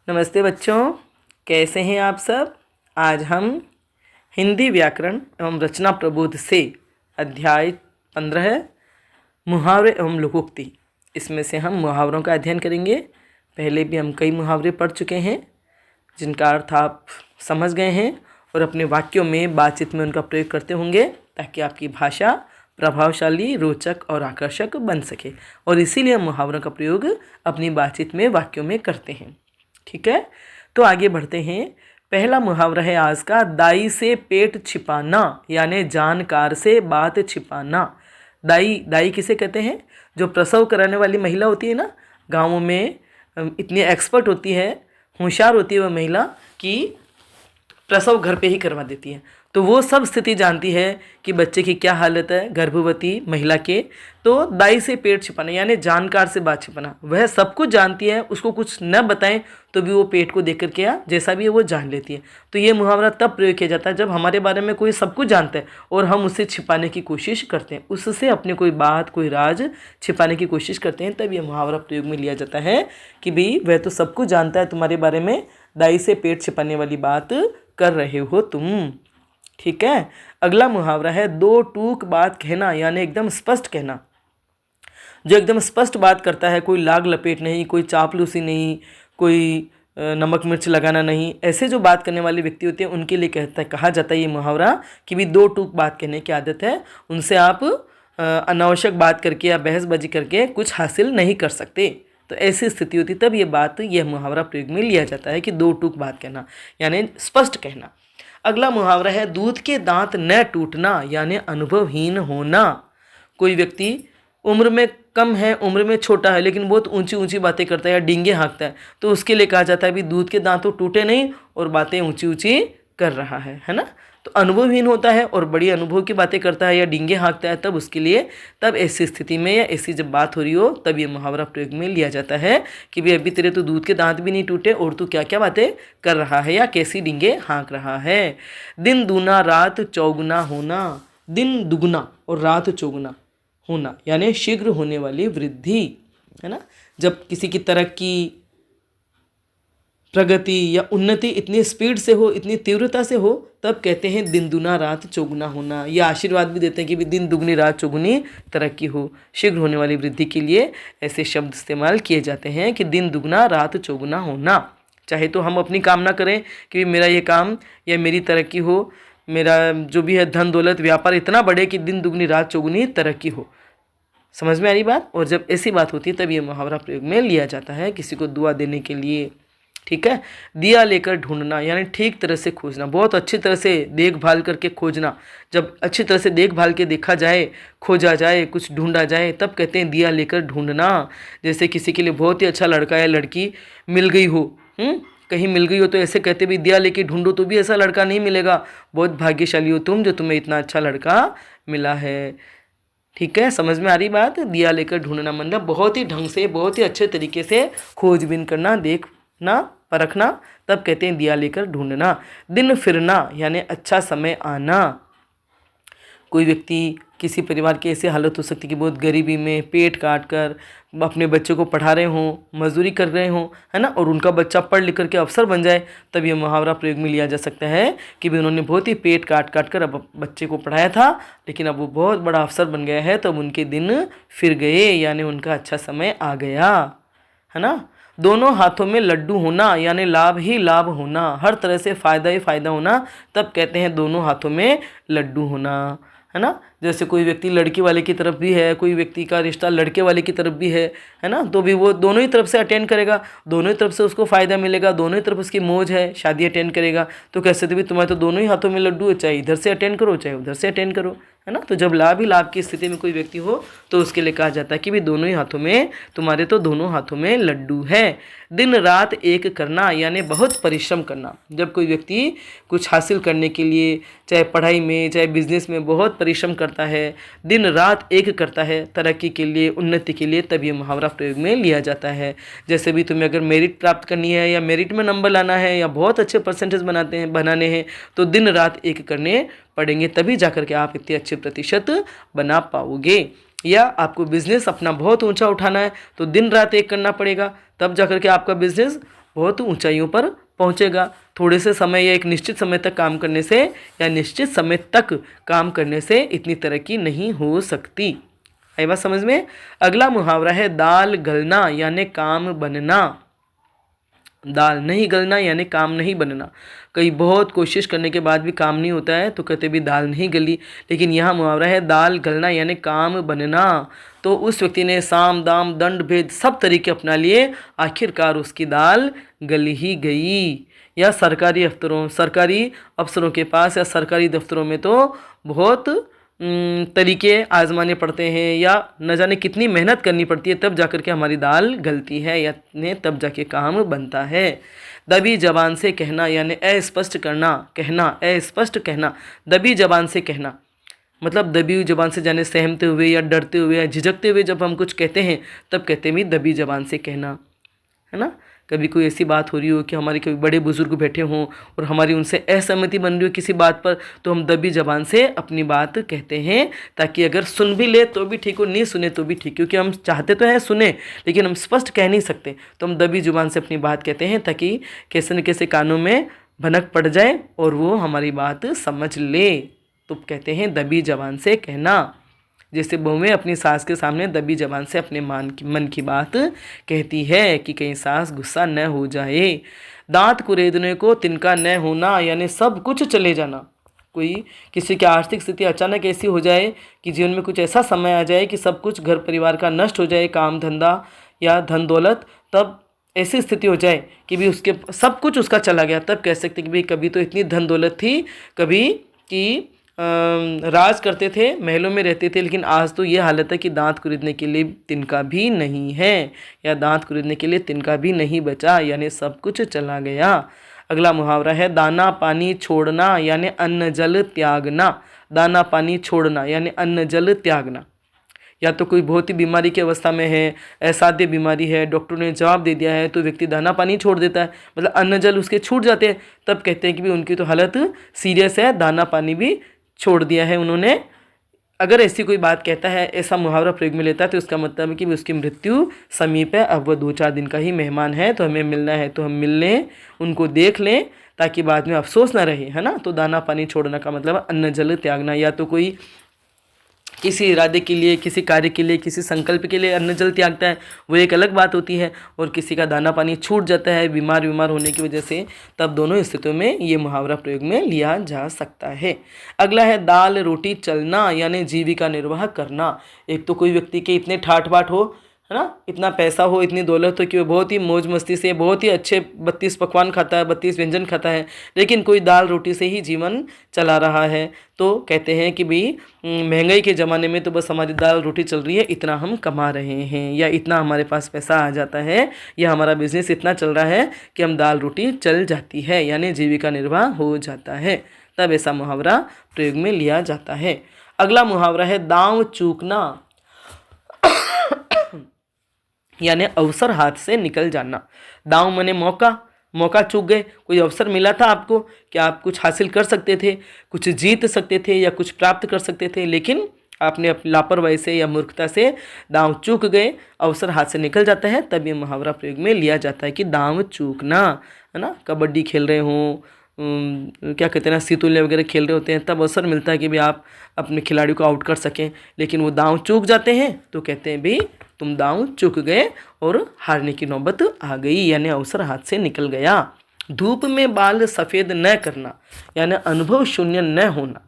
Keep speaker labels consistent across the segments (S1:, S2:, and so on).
S1: नमस्ते बच्चों, कैसे हैं आप सब। आज हम हिंदी व्याकरण एवं रचना प्रबोध से अध्याय 15 मुहावरे एवं लोकोक्ति, इसमें से हम मुहावरों का अध्ययन करेंगे। पहले भी हम कई मुहावरे पढ़ चुके हैं जिनका अर्थ आप समझ गए हैं और अपने वाक्यों में बातचीत में उनका प्रयोग करते होंगे ताकि आपकी भाषा प्रभावशाली, रोचक और आकर्षक बन सके। और इसीलिए हम मुहावरों का प्रयोग अपनी बातचीत में, वाक्यों में करते हैं। ठीक है, तो आगे बढ़ते हैं। पहला मुहावरा है आज का, दाई से पेट छिपाना, यानी जानकार से बात छिपाना। दाई किसे कहते हैं? जो प्रसव कराने वाली महिला होती है ना, गाँवों में इतनी एक्सपर्ट होती है, होशियार होती है वह महिला कि प्रसव घर पे ही करवा देती है। तो वो सब स्थिति जानती है कि बच्चे की क्या हालत है, गर्भवती महिला के। तो दाई से पेट छिपाना यानी जानकार से बात छिपाना, वह सब कुछ जानती है, उसको कुछ न बताएं तो भी वो पेट को देख कर के जैसा भी है वो जान लेती है। तो ये मुहावरा तब प्रयोग किया जाता है जब हमारे बारे में कोई सब कुछ जानता है और हम उसे छिपाने की कोशिश करते हैं, उससे अपने कोई बात, कोई राज छिपाने की कोशिश करते हैं, तब ये मुहावरा प्रयोग में लिया जाता है कि भाई वह तो सब कुछ जानता है तुम्हारे बारे में, दाई से पेट छिपाने वाली बात कर रहे हो तुम। ठीक है, अगला मुहावरा है, दो टूक बात कहना, यानी एकदम स्पष्ट कहना। जो एकदम स्पष्ट बात करता है, कोई लाग लपेट नहीं, कोई चापलूसी नहीं, कोई नमक मिर्च लगाना नहीं, ऐसे जो बात करने वाले व्यक्ति होते हैं उनके लिए कहा जाता है ये मुहावरा कि भी दो टूक बात कहने की आदत है, उनसे आप अनावश्यक बात करके या बहसबाजी करके कुछ हासिल नहीं कर सकते। तो ऐसी स्थिति होती तब यह मुहावरा प्रयोग में लिया जाता है कि दो टूक बात कहना यानी स्पष्ट कहना। अगला मुहावरा है, दूध के दांत न टूटना, यानी अनुभवहीन होना। कोई व्यक्ति उम्र में कम है, उम्र में छोटा है, लेकिन बहुत ऊंची ऊंची बातें करता है या डींगे हाँकता है, तो उसके लिए कहा जाता है भी दूध के दांत तो टूटे नहीं और बातें ऊंची ऊंची कर रहा है ना। तो अनुभवहीन होता है और बड़ी अनुभव की बातें करता है या डींगे हाँकता है, तब उसके लिए, तब ऐसी स्थिति में या ऐसी जब बात हो रही हो तब ये मुहावरा प्रयोग में लिया जाता है कि भाई अभी तेरे तो दूध के दांत भी नहीं टूटे और तू क्या क्या बातें कर रहा है या कैसी डींगे हाँक रहा है। दिन दूना रात चौगुना होना, दिन दुगुना और रात चौगुना होना यानी शीघ्र होने वाली वृद्धि, है ना। जब किसी की तरक्की, प्रगति या उन्नति इतनी स्पीड से हो, इतनी तीव्रता से हो, तब कहते हैं दिन दुना रात चौगुना होना। या आशीर्वाद भी देते हैं कि भी दिन दुगनी रात चौगुनी तरक्की हो, शीघ्र होने वाली वृद्धि के लिए ऐसे शब्द इस्तेमाल किए जाते हैं कि दिन दुगना रात चौगुना होना। चाहे तो हम अपनी कामना करें कि मेरा ये काम या मेरी तरक्की हो, मेरा जो भी है धन दौलत व्यापार इतना बढ़े कि दिन दुगनी रात चौगुनी तरक्की हो। समझ में आ रही बात। और जब ऐसी बात होती है तब ये मुहावरा प्रयोग में लिया जाता है किसी को दुआ देने के लिए। ठीक है, दिया लेकर ढूंढना यानी ठीक तरह से खोजना, बहुत अच्छी तरह से देखभाल करके खोजना। जब अच्छी तरह से देखभाल के देखा जाए, खोजा जाए, कुछ ढूंढा जाए, तब कहते हैं दिया लेकर ढूंढना। जैसे किसी के लिए बहुत ही अच्छा लड़का या लड़की मिल गई हो, कहीं मिल गई हो, तो ऐसे कहते भी दिया लेके ढूंढो तो भी ऐसा लड़का नहीं मिलेगा, बहुत भाग्यशाली हो तुम जो तुम्हें इतना अच्छा लड़का मिला है। ठीक है, समझ में आ रही बात। दिया लेकर ढूंढना मतलब बहुत ही ढंग से, बहुत ही अच्छे तरीके से खोजबीन करना, देखना, परखना, तब कहते हैं दिया लेकर ढूंढना। दिन फिरना यानी अच्छा समय आना। कोई व्यक्ति, किसी परिवार की ऐसी हालत हो सकती है कि बहुत गरीबी में पेट काट कर अपने बच्चे को पढ़ा रहे हों, मजदूरी कर रहे हों, है ना, और उनका बच्चा पढ़ लिख करके अफसर बन जाए, तब ये मुहावरा प्रयोग में लिया जा सकता है कि भी उन्होंने बहुत ही पेट काट काट कर अब बच्चे को पढ़ाया था, लेकिन अब वो बहुत बड़ा अफसर बन गया है, तब उनके दिन फिर गए यानी उनका अच्छा समय आ गया, है ना। दोनों हाथों में लड्डू होना यानी लाभ ही लाभ होना, हर तरह से फ़ायदा ही फ़ायदा होना, तब कहते हैं दोनों हाथों में लड्डू होना, है ना। जैसे कोई व्यक्ति लड़की वाले की तरफ भी है, कोई व्यक्ति का रिश्ता लड़के वाले की तरफ भी है ना, तो भी वो दोनों ही तरफ से अटेंड करेगा, दोनों ही तरफ से उसको फ़ायदा मिलेगा, दोनों ही तरफ उसकी मौज है, शादी अटेंड करेगा। तो कैसे तो भी तुम्हारे तो दोनों ही हाथों में लड्डू है, चाहे इधर से अटेंड करो चाहे उधर से अटेंड करो, है ना। तो जब लाभ ही लाभ की स्थिति में कोई व्यक्ति हो तो उसके लिए कहा जाता है कि भी दोनों ही हाथों में, तुम्हारे तो दोनों हाथों में लड्डू है। दिन रात एक करना यानी बहुत परिश्रम करना। जब कोई व्यक्ति कुछ हासिल करने के लिए, चाहे पढ़ाई में चाहे बिजनेस में, बहुत परिश्रम करता है, दिन रात एक करता है तरक्की के लिए, उन्नति के लिए, तब ये मुहावरा प्रयोग में लिया जाता है। जैसे भी तुम्हें अगर मेरिट प्राप्त करनी है या मेरिट में नंबर लाना है या बहुत अच्छे परसेंटेज बनाने हैं तो दिन रात एक करने पड़ेंगे, तभी जाकर के आप इतने अच्छे प्रतिशत बना पाओगे। या आपको बिजनेस अपना बहुत ऊंचा उठाना है तो दिन रात एक करना पड़ेगा, तब जाकर के आपका बिजनेस बहुत ऊंचाइयों पर पहुंचेगा। थोड़े से समय या एक निश्चित समय तक काम करने से या निश्चित समय तक काम करने से इतनी तरक्की नहीं हो सकती। आई बात समझ में। अगला मुहावरा है दाल गलना यानी काम बनना। दाल नहीं गलना यानी काम नहीं बनना। कई बहुत कोशिश करने के बाद भी काम नहीं होता है तो कहते भी दाल नहीं गली, लेकिन यहाँ मुहावरा है दाल गलना यानी काम बनना। तो उस व्यक्ति ने साम दाम दंड भेद सब तरीके अपना लिए, आखिरकार उसकी दाल गल ही गई। या सरकारी अफसरों के पास या सरकारी दफ्तरों में तो बहुत तरीके आजमाने पड़ते हैं या न जाने कितनी मेहनत करनी पड़ती है, तब जाकर के हमारी दाल गलती है या तब जाके काम बनता है। दबी जबान से कहना यानी अस्पष्ट कहना अस्पष्ट कहना। दबी जबान से कहना मतलब दबी हुई जबान से जाने सहमते हुए या डरते हुए या झिझकते हुए जब हम कुछ कहते हैं तब कहते हैं भी दबी जबान से कहना, है ना। कभी कोई ऐसी बात हो रही हो कि हमारे कोई बड़े बुजुर्ग बैठे हों और हमारी उनसे असहमति बन रही हो किसी बात पर, तो हम दबी जबान से अपनी बात कहते हैं, ताकि अगर सुन भी ले तो भी ठीक हो, नहीं सुने तो भी ठीक, क्योंकि हम चाहते तो हैं सुने लेकिन हम स्पष्ट कह नहीं सकते, तो हम दबी जुबान से अपनी बात कहते हैं ताकि कैसे न कैसे कानों में भनक पड़ जाए और वो हमारी बात समझ ले। तो कहते हैं दबी जबान से कहना। जैसे बहुएं अपनी सास के सामने दबी जबान से अपने मन की बात कहती है कि कहीं सास गुस्सा न हो जाए। दांत कुरेदने को तिनका न होना यानी सब कुछ चले जाना। कोई किसी की आर्थिक स्थिति अचानक ऐसी हो जाए कि जीवन में कुछ ऐसा समय आ जाए कि सब कुछ घर परिवार का नष्ट हो जाए, काम धंधा या धन दौलत, तब ऐसी स्थिति हो जाए कि भी उसके सब कुछ उसका चला गया, तब कह सकते कि भाई कभी तो इतनी धन दौलत थी, कभी कि राज करते थे, महलों में रहते थे, लेकिन आज तो ये हालत है कि दांत खरीदने के लिए तिनका भी नहीं है या दांत खरीदने के लिए तिनका भी नहीं बचा, यानी सब कुछ चला गया। अगला मुहावरा है दाना पानी छोड़ना यानी अन्न जल त्यागना। दाना पानी छोड़ना यानी अन्न जल त्यागना। या तो कोई बहुत ही बीमारी की अवस्था में है, असाध्य बीमारी है, डॉक्टर ने जवाब दे दिया है तो व्यक्ति दाना पानी छोड़ देता है, मतलब अन्न जल उसके छूट जाते हैं, तब कहते हैं कि भी उनकी तो हालत सीरियस है, दाना पानी भी छोड़ दिया है उन्होंने। अगर ऐसी कोई बात कहता है, ऐसा मुहावरा प्रयोग में लेता है, तो उसका मतलब है कि उसकी मृत्यु समीप है, अब वह 2-4 दिन का ही मेहमान है, तो हमें मिलना है तो हम मिल लें, उनको देख लें, ताकि बाद में अफसोस ना रहे, है ना। तो दाना पानी छोड़ना का मतलब अन्न जल त्यागना। या तो कोई किसी इरादे के लिए, किसी कार्य के लिए, किसी संकल्प के लिए अन्न जल त्यागता है, वो एक अलग बात होती है, और किसी का दाना पानी छूट जाता है बीमार होने की वजह से, तब दोनों स्थितियों में ये मुहावरा प्रयोग में लिया जा सकता है। अगला है दाल रोटी चलना यानी जीविका निर्वाह करना। एक तो कोई व्यक्ति के इतने ठाठ बाट हो, है ना, इतना पैसा हो, इतनी दौलत हो कि वो बहुत ही मौज मस्ती से बहुत ही अच्छे 32 पकवान खाता है, 32 व्यंजन खाता है, लेकिन कोई दाल रोटी से ही जीवन चला रहा है, तो कहते हैं कि भाई महंगाई के ज़माने में तो बस हमारी दाल रोटी चल रही है, इतना हम कमा रहे हैं, या इतना हमारे पास पैसा आ जाता है, या हमारा बिजनेस इतना चल रहा है कि हम दाल रोटी चल जाती है, यानी जीविका निर्वाह हो जाता है, तब ऐसा मुहावरा प्रयोग में लिया जाता है। अगला मुहावरा है दांव चूकना यानी अवसर हाथ से निकल जाना। दांव माने मौका चूक गए, कोई अवसर मिला था आपको कि आप कुछ हासिल कर सकते थे, कुछ जीत सकते थे या कुछ प्राप्त कर सकते थे, लेकिन आपने अपनी लापरवाही से या मूर्खता से दांव चूक गए, अवसर हाथ से निकल जाता है, तब ये मुहावरा प्रयोग में लिया जाता है कि दांव चूकना, है ना। कबड्डी खेल रहे हों, क्या कहते हैं ना, सितुल्य वगैरह खेल रहे होते हैं, तब अवसर मिलता है कि भाई आप अपने खिलाड़ी को आउट कर सकें, लेकिन वो दांव चूक जाते हैं तो कहते हैं भाई तुम दांव चूक गए और हारने की नौबत आ गई, यानी अवसर हाथ से निकल गया। धूप में बाल सफ़ेद न करना यानी अनुभव शून्य न होना।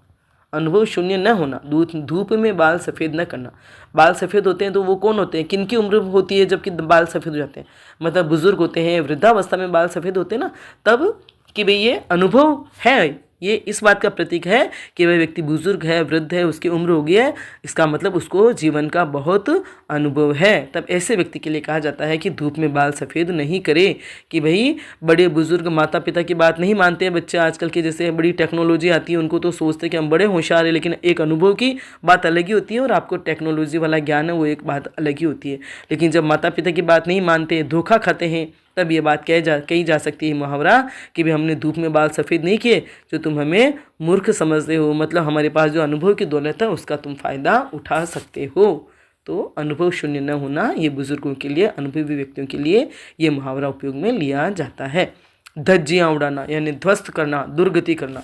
S1: अनुभव शून्य न होना, धूप में बाल सफ़ेद न करना। बाल सफ़ेद होते हैं तो वो कौन होते हैं, किन की उम्र होती है जबकि बाल सफ़ेद हो जाते हैं, मतलब बुजुर्ग होते हैं, वृद्धावस्था में बाल सफ़ेद होते हैं ना, तब कि भाई ये अनुभव है, ये इस बात का प्रतीक है कि वह व्यक्ति बुजुर्ग है, वृद्ध है, उसकी उम्र हो गई है, इसका मतलब उसको जीवन का बहुत अनुभव है। तब ऐसे व्यक्ति के लिए कहा जाता है कि धूप में बाल सफ़ेद नहीं करे, कि भाई बड़े बुजुर्ग माता पिता की बात नहीं मानते हैं बच्चे आजकल के, जैसे बड़ी टेक्नोलॉजी आती है उनको तो सोचते हैं कि हम बड़े होशियार हैं, लेकिन एक अनुभव की बात अलग ही होती है और आपको टेक्नोलॉजी वाला ज्ञान है वो एक बात अलग ही होती है। लेकिन जब माता पिता की बात नहीं मानते, धोखा खाते हैं, तब ये बात कही जा सकती है मुहावरा कि भाई हमने धूप में बाल सफ़ेद नहीं किए, जो तुम हमें मूर्ख समझते हो, मतलब हमारे पास जो अनुभव की दौलत है उसका तुम फ़ायदा उठा सकते हो। तो अनुभव शून्य न होना, ये बुजुर्गों के लिए, अनुभवी व्यक्तियों के लिए ये मुहावरा उपयोग में लिया जाता है। धज्जियाँ उड़ाना यानी ध्वस्त करना, दुर्गति करना,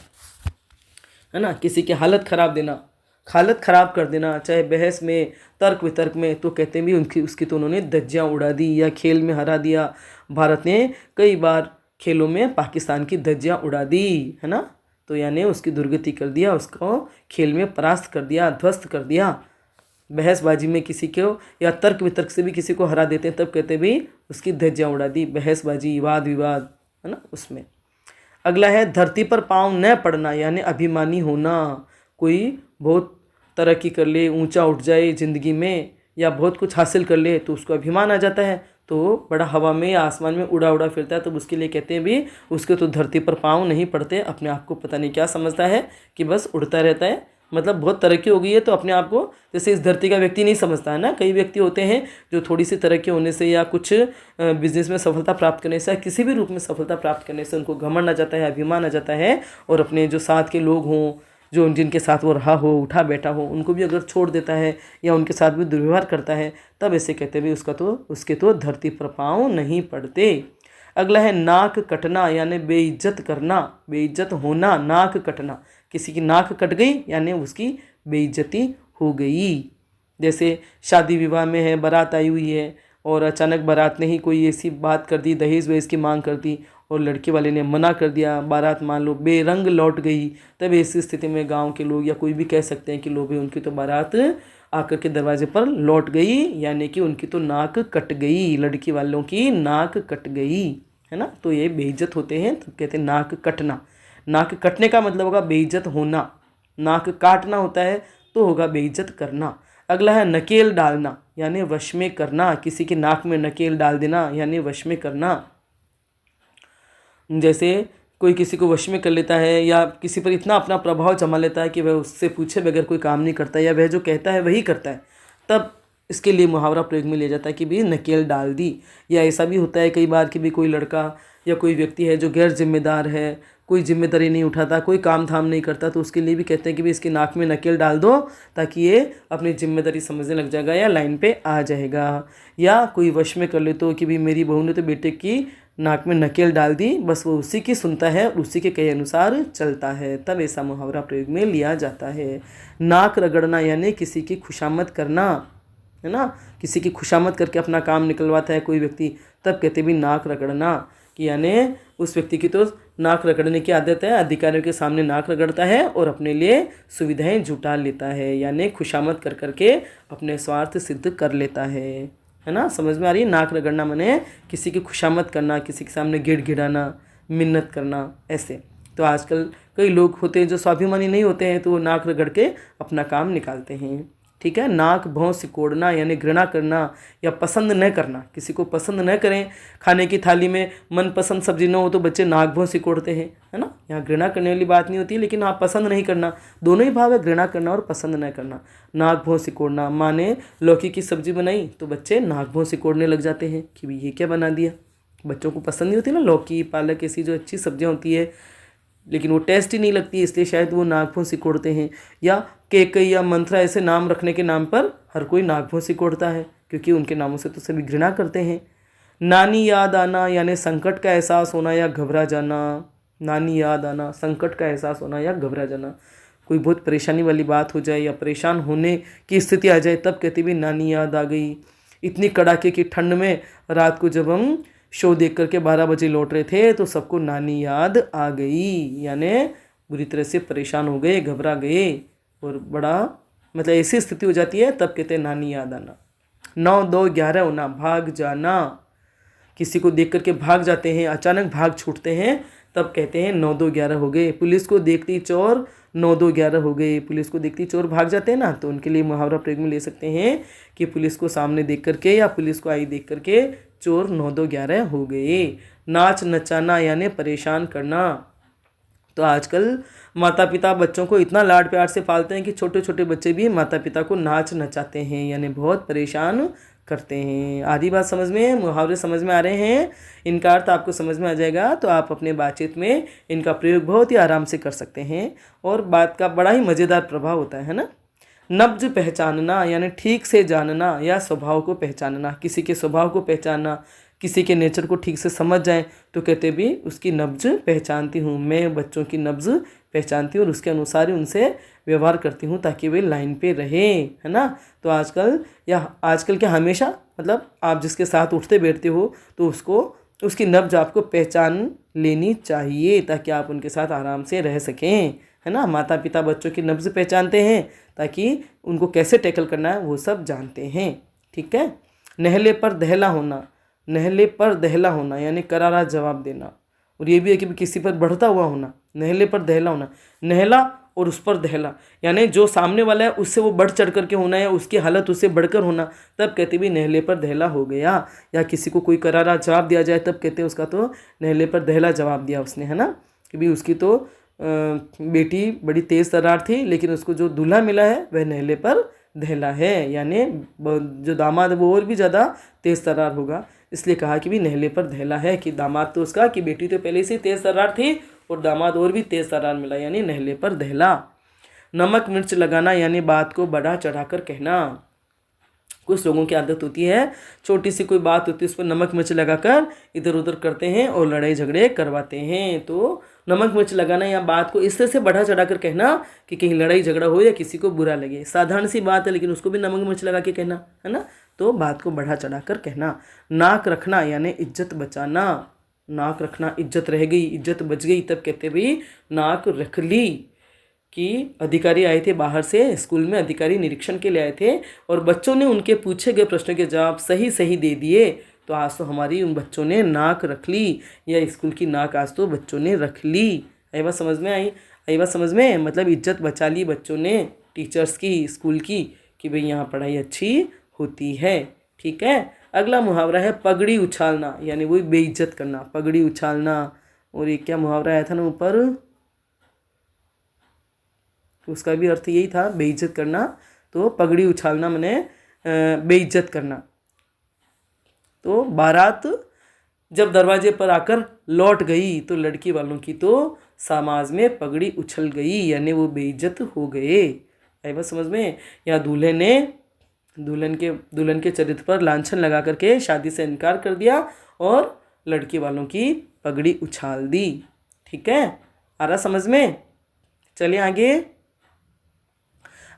S1: है ना, किसी की हालत खराब देना, हालत खराब कर देना, चाहे बहस में, तर्क वितर्क में, तो कहते हैं भी उसकी तो उन्होंने धज्जियाँ उड़ा दी या खेल में हरा दिया। भारत ने कई बार खेलों में पाकिस्तान की धज्जियाँ उड़ा दी, है ना, तो यानी उसकी दुर्गति कर दिया, उसको खेल में परास्त कर दिया, ध्वस्त कर दिया। बहसबाजी में किसी को या तर्क वितर्क से भी किसी को हरा देते हैं, तब कहते भी उसकी धज्जियाँ उड़ा दी, बहसबाजी, वाद विवाद, है ना, उसमें। अगला है धरती पर पाँव न पड़ना यानी अभिमानी होना। कोई बहुत तरक्की कर ले, ऊंचा उठ जाए ज़िंदगी में या बहुत कुछ हासिल कर ले तो उसको अभिमान आ जाता है, तो बड़ा हवा में या आसमान में उड़ा उड़ा फिरता है, तो उसके लिए कहते हैं भी उसके तो धरती पर पाँव नहीं पड़ते। अपने आप को पता नहीं क्या समझता है कि बस उड़ता रहता है, मतलब बहुत तरक्की हो गई है तो अपने आप को जैसे इस धरती का व्यक्ति नहीं समझता है ना। कई व्यक्ति होते हैं जो थोड़ी सी तरक्की होने से या कुछ बिजनेस में सफलता प्राप्त करने से या किसी भी रूप में सफलता प्राप्त करने से उनको घमंड आ जाता है, अभिमान आ जाता है, और अपने जो साथ के लोग हों, जो जिनके साथ वो रहा हो, उठा बैठा हो, उनको भी अगर छोड़ देता है या उनके साथ भी दुर्व्यवहार करता है, तब ऐसे कहते भी उसके तो धरती पर पाँव नहीं पड़ते। अगला है नाक कटना यानी बेइज्जत करना, बेइज्जत होना, नाक कटना, किसी की नाक कट गई यानी उसकी बेइज्जती हो गई। जैसे शादी विवाह में है, बारात आई हुई है और अचानक बारात ने ही कोई ऐसी बात कर दी, दहेज वहेज की मांग कर दी और लड़के वाले ने मना कर दिया, बारात मान लो बेरंग लौट गई, तब ऐसी स्थिति में गांव के लोग या कोई भी कह सकते हैं कि लो भाई उनकी तो बारात आकर के दरवाजे पर लौट गई, यानी कि उनकी तो नाक कट गई, लड़की वालों की नाक कट गई, है ना। तो ये बेइज्जत होते हैं, तो कहते हैं नाक कटना। नाक कटने का मतलब होगा बेइज्जत होना, नाक काटना होता है तो होगा बेइज्जत करना। अगला है नकेल डालना यानी वश में करना, किसी की नाक में नकेल डाल देना यानी वश में करना। जैसे कोई किसी को वश में कर लेता है या किसी पर इतना अपना प्रभाव जमा लेता है कि वह उससे पूछे बगैर कोई काम नहीं करता या वह जो कहता है वही करता है, तब इसके लिए मुहावरा प्रयोग में लिया जाता है कि भी नकेल डाल दी। या ऐसा भी होता है कई बार कि भी कोई लड़का या कोई व्यक्ति है जो गैर जिम्मेदार है, कोई जिम्मेदारी नहीं उठाता, कोई काम धाम नहीं करता, तो उसके लिए भी कहते हैं कि भी इसकी नाक में नकेल डाल दो ताकि ये अपनी जिम्मेदारी समझने लग जाएगा या लाइन पे आ जाएगा। या कोई वश में कर ले तो कि भी मेरी बहू ने तो बेटे की नाक में नकेल डाल दी, बस वो उसी की सुनता है, उसी के कहे अनुसार चलता है, तब ऐसा मुहावरा प्रयोग में लिया जाता है। नाक रगड़ना यानी किसी की खुशामद करना, है ना, किसी की खुशामद करके अपना काम निकलवाता है कोई व्यक्ति, तब कहते भी नाक रगड़ना, कि यानी उस व्यक्ति की तो नाक रगड़ने की आदत है, अधिकारियों के सामने नाक रगड़ता है और अपने लिए सुविधाएं जुटा लेता है, यानी खुशामद कर करके अपने स्वार्थ सिद्ध कर लेता है ना। समझ में आ रही है? नाक रगड़ना माने किसी की खुशामद करना, किसी के सामने गिड़गिड़ाना, मिन्नत करना, ऐसे। तो आजकल कई लोग होते हैं जो स्वाभिमानी नहीं होते हैं, तो वो नाक रगड़ के अपना काम निकालते हैं, ठीक है। नाक भौं सिकोड़ना यानी घृणा करना या पसंद न करना, किसी को पसंद न करें, खाने की थाली में मनपसंद सब्जी न हो तो बच्चे नाक भौं सिकोड़ते हैं, है ना। यहाँ घृणा करने वाली बात नहीं होती, लेकिन हाँ पसंद नहीं करना, दोनों ही भाव है, घृणा करना और पसंद न करना। नाक भौं सिकोड़ना माने लौकी की सब्जी बनाई तो बच्चे नाक भौं सिकोड़ने लग जाते हैं कि भाई ये क्या बना दिया। बच्चों को पसंद नहीं होती ना लौकी, पालक, ऐसी जो अच्छी सब्जियाँ होती है, लेकिन वो टेस्ट ही नहीं लगती, इसलिए शायद वो नाक भौं सिकोड़ते हैं। या केकई या मंत्रा ऐसे नाम रखने के नाम पर हर कोई नाक भौं सिकोड़ता है, क्योंकि उनके नामों से तो सभी घृणा करते हैं। नानी याद आना यानी संकट का एहसास होना या घबरा जाना। नानी याद आना, संकट का एहसास होना या घबरा जाना, कोई बहुत परेशानी वाली बात हो जाए या परेशान होने की स्थिति आ जाए, तब कहते भी नानी याद आ गई। इतनी कड़ाके की ठंड में रात को जब हम शो देख करके 12 बजे लौट रहे थे तो सबको नानी याद आ गई, यानी बुरी तरह से परेशान हो गए, घबरा गए और बड़ा मतलब ऐसी स्थिति हो जाती है, तब कहते हैं नानी याद आना। 9, 2, 11 होना, भाग जाना, किसी को देख करके भाग जाते हैं, अचानक भाग छूटते हैं, तब कहते हैं 9, 2, 11 हो गए। पुलिस को देखती चोर 9, 2, 11 हो गए, पुलिस को देखती चोर भाग जाते हैं ना, तो उनके लिए मुहावरा प्रयोग में ले सकते हैं कि पुलिस को सामने देख करके या पुलिस को आई देख करके चोर 9, 2, 11 हो गए। नाच नचाना यानी परेशान करना, तो आजकल माता पिता बच्चों को इतना लाड प्यार से पालते हैं कि छोटे छोटे बच्चे भी माता पिता को नाच नचाते हैं, यानी बहुत परेशान करते हैं। आधी बात समझ में, मुहावरे समझ में आ रहे हैं, इनका अर्थ आपको समझ में आ जाएगा तो आप अपने बातचीत में इनका प्रयोग बहुत ही आराम से कर सकते हैं और बात का बड़ा ही मज़ेदार प्रभाव होता है ना। नब्ज पहचानना यानी ठीक से जानना या स्वभाव को पहचानना, किसी के स्वभाव को पहचानना, किसी के नेचर को ठीक से समझ जाए तो कहते भी उसकी नब्ज पहचानती हूँ, मैं बच्चों की नब्ज पहचानती हूँ और उसके अनुसार ही उनसे व्यवहार करती हूँ ताकि वे लाइन पे रहे, है ना। तो आजकल क्या हमेशा मतलब आप जिसके साथ उठते बैठते हो तो उसकी नब्ज आपको पहचान लेनी चाहिए ताकि आप उनके साथ आराम से रह सकें, है ना। माता पिता बच्चों की नब्ज पहचानते हैं ताकि उनको कैसे टैकल करना है वो सब जानते हैं, ठीक है। नहले पर दहला होना, नहले पर दहला होना यानी करारा जवाब देना। और ये भी है कि किसी पर बढ़ता हुआ होना, नहले पर दहला होना, नहला और उस पर दहला यानी जो सामने वाला है उससे वो बढ़ चढ़ करके होना या उसकी हालत उससे बढ़कर होना, तब कहते भी नहले पर दहला हो गया। या किसी को कोई करारा जवाब दिया जाए तब कहते हैं उसका तो नहले पर दहला जवाब दिया उसने, है ना। कि भी उसकी तो बेटी बड़ी तेज़ तर्रार थी लेकिन उसको जो दूल्हा मिला है वह नहले पर दहला है, यानी जो दामाद है वो और भी ज़्यादा तेज़ तर्रार होगा। इसलिए कहा कि भी नहले पर दहला है कि दामाद तो उसका कि बेटी तो पहले से तेज़ तर्रार थी और दामाद और भी तेज़ तर्रार मिला, यानी नहले पर दहला। नमक मिर्च लगाना यानी बात को बढ़ा चढ़ाकर कहना। कुछ लोगों की आदत होती है छोटी सी कोई बात होती है उस पर नमक मिर्च लगाकर इधर उधर करते हैं और लड़ाई झगड़े करवाते हैं। तो नमक मिर्च लगाना या बात को इस तरह से बढ़ा चढ़ाकर कहना कि कहीं लड़ाई झगड़ा हो या किसी को बुरा लगे। साधारण सी बात है लेकिन उसको भी नमक मिर्च लगा के कहना, है ना। तो बात को बढ़ा चढ़ाकर कहना। नाक रखना यानी इज्जत बचाना, नाक रखना इज्जत रह गई, इज्जत बच गई, तब कहते भाई नाक रख ली। कि अधिकारी आए थे बाहर से, स्कूल में अधिकारी निरीक्षण के लिए आए थे और बच्चों ने उनके पूछे गए प्रश्न के जवाब सही सही दे दिए, तो आज तो हमारी उन बच्चों ने नाक रख ली, या स्कूल की नाक आज तो बच्चों ने रख ली। आई बात समझ में आई बात समझ में, मतलब इज्जत बचा ली बच्चों ने टीचर्स की, स्कूल की, कि भाई यहाँ पढ़ाई अच्छी होती है, ठीक है। अगला मुहावरा है पगड़ी उछालना, यानी वही बेइज्जत करना, पगड़ी उछालना। और ये क्या मुहावरा आया था ना ऊपर, उसका भी अर्थ यही था बेइज्जत करना। तो पगड़ी उछालना माने बेइज्जत करना। तो बारात जब दरवाजे पर आकर लौट गई तो लड़की वालों की तो समाज में पगड़ी उछल गई, यानी वो बेइज्जत हो गए। आई बात समझ में। या दूल्हे ने दुल्हन के चरित्र पर लांछन लगा करके शादी से इनकार कर दिया और लड़की वालों की पगड़ी उछाल दी, ठीक है। आ रहा समझ में। चलिए आगे।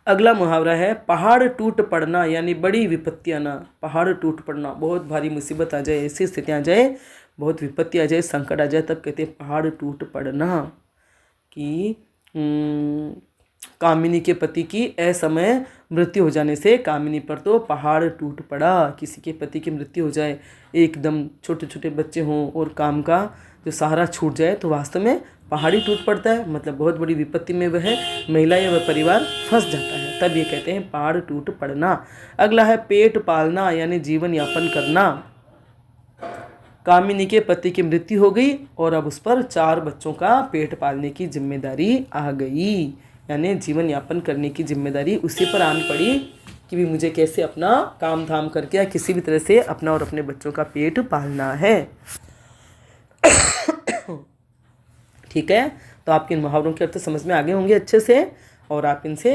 S1: अगला मुहावरा है पहाड़ टूट पड़ना, यानी बड़ी विपत्ति आना। पहाड़ टूट पड़ना, बहुत भारी मुसीबत आ जाए, ऐसी स्थिति आ जाए, बहुत विपत्ति आ जाए, संकट आ जाए, तब कहते हैं पहाड़ टूट पड़ना। कि कामिनी के पति की असमय मृत्यु हो जाने से कामिनी पर तो पहाड़ टूट पड़ा। किसी के पति की मृत्यु हो जाए, एकदम छोटे छोटे बच्चे हों और काम का जो सहारा छूट जाए तो वास्तव में पहाड़ी टूट पड़ता है, मतलब बहुत बड़ी विपत्ति में वह महिला या वह परिवार फंस जाता है, तब ये कहते हैं पहाड़ टूट पड़ना। अगला है पेट पालना, यानी जीवन यापन करना। कामिनी के पति की मृत्यु हो गई और अब उस पर 4 बच्चों का पेट पालने की जिम्मेदारी आ गई, यानी जीवन यापन करने की जिम्मेदारी उसी पर आन पड़ी कि भी मुझे कैसे अपना काम धाम करके या किसी भी तरह से अपना और अपने बच्चों का पेट पालना है, ठीक है। तो आपके इन मुहावरों के अर्थ समझ में आ गए होंगे अच्छे से और आप इनसे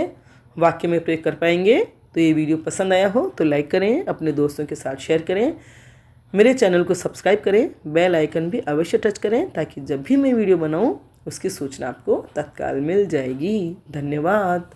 S1: वाक्य में प्रयोग कर पाएंगे। तो ये वीडियो पसंद आया हो तो लाइक करें, अपने दोस्तों के साथ शेयर करें, मेरे चैनल को सब्सक्राइब करें, बेल आइकन भी अवश्य टच करें ताकि जब भी मैं वीडियो बनाऊं उसकी सूचना आपको तत्काल मिल जाएगी। धन्यवाद।